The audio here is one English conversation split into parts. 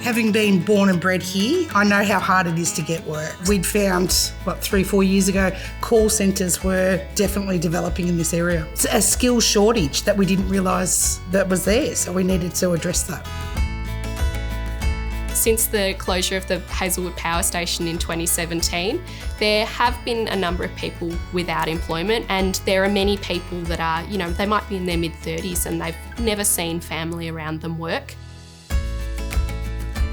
Having been born and bred here, I know how hard it is to get work. We'd found, 3-4 years ago, call centres were definitely developing in this area. It's a skill shortage that we didn't realise that was there, so we needed to address that. Since the closure of the Hazelwood Power Station in 2017, there have been a number of people without employment, and there are many people that are, they might be in their mid-30s and they've never seen family around them work.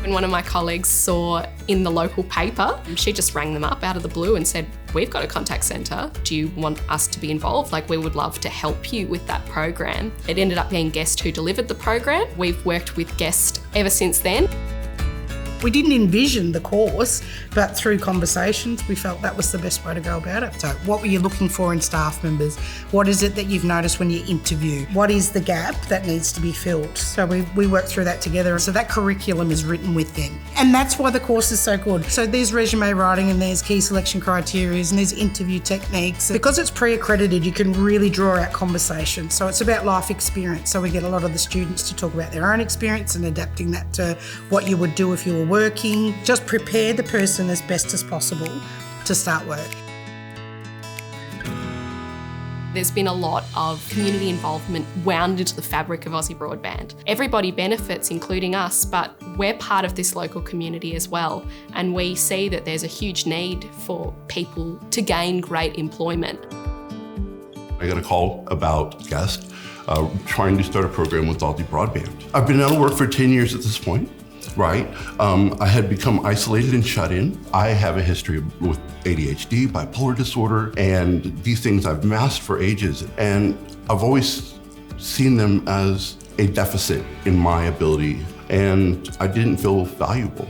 When one of my colleagues saw in the local paper, she just rang them up out of the blue and said, "We've got a contact centre. Do you want us to be involved? We would love to help you with that program." It ended up being GEST who delivered the program. We've worked with GEST ever since then. We didn't envision the course, but through conversations, we felt that was the best way to go about it. So what were you looking for in staff members? What is it that you've noticed when you interview? What is the gap that needs to be filled? So we worked through that together. So that curriculum is written with them. And that's why the course is so good. So there's resume writing and there's key selection criteria and there's interview techniques. Because it's pre-accredited, you can really draw out conversation. So it's about life experience. So we get a lot of the students to talk about their own experience and adapting that to what you would do if you were working. Just prepare the person as best as possible to start work. There's been a lot of community involvement wound into the fabric of Aussie Broadband. Everybody benefits, including us, but we're part of this local community as well. And we see that there's a huge need for people to gain great employment. I got a call about GEST, trying to start a program with Aussie Broadband. I've been out of work for 10 years at this point. Right? I had become isolated and shut in. I have a history with ADHD, bipolar disorder, and these things I've masked for ages. And I've always seen them as a deficit in my ability, and I didn't feel valuable.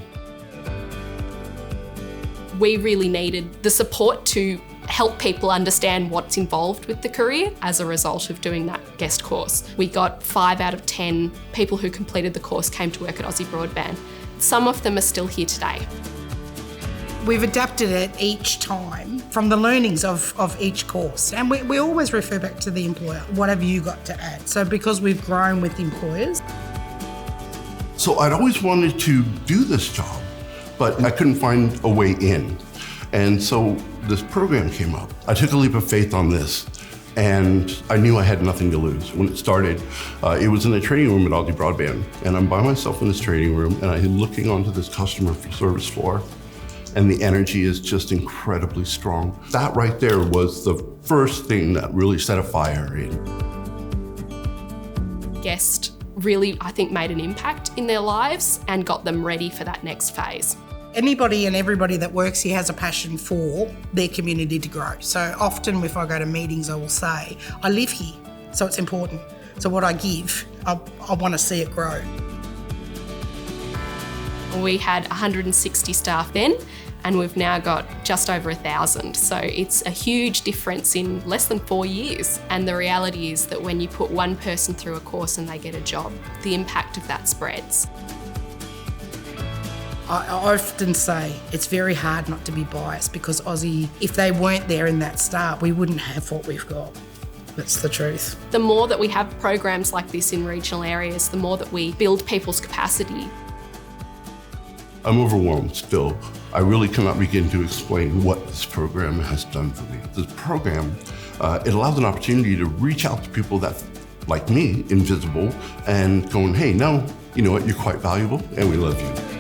We really needed the support to help people understand what's involved with the career as a result of doing that GEST course. We got 5 out of 10 people who completed the course came to work at Aussie Broadband. Some of them are still here today. We've adapted it each time from the learnings of each course. And we always refer back to the employer. What have you got to add? So because we've grown with employers. So I'd always wanted to do this job, but I couldn't find a way in. And so this program came up. I took a leap of faith on this, and I knew I had nothing to lose. When it started, it was in the training room at Aussie Broadband, and I'm by myself in this training room, and I'm looking onto this customer service floor, and the energy is just incredibly strong. That right there was the first thing that really set a fire in. GEST really, I think, made an impact in their lives and got them ready for that next phase. Anybody and everybody that works here has a passion for their community to grow. So often if I go to meetings, I will say, I live here, so it's important. So what I give, I want to see it grow. We had 160 staff then, and we've now got just over 1,000. So it's a huge difference in less than 4 years. And the reality is that when you put one person through a course and they get a job, the impact of that spreads. I often say it's very hard not to be biased because Aussie, if they weren't there in that start, we wouldn't have what we've got. That's the truth. The more that we have programs like this in regional areas, the more that we build people's capacity. I'm overwhelmed still. I really cannot begin to explain what this program has done for me. This program, it allows an opportunity to reach out to people that, like me, invisible, and going, hey, no, you know what, you're quite valuable and we love you.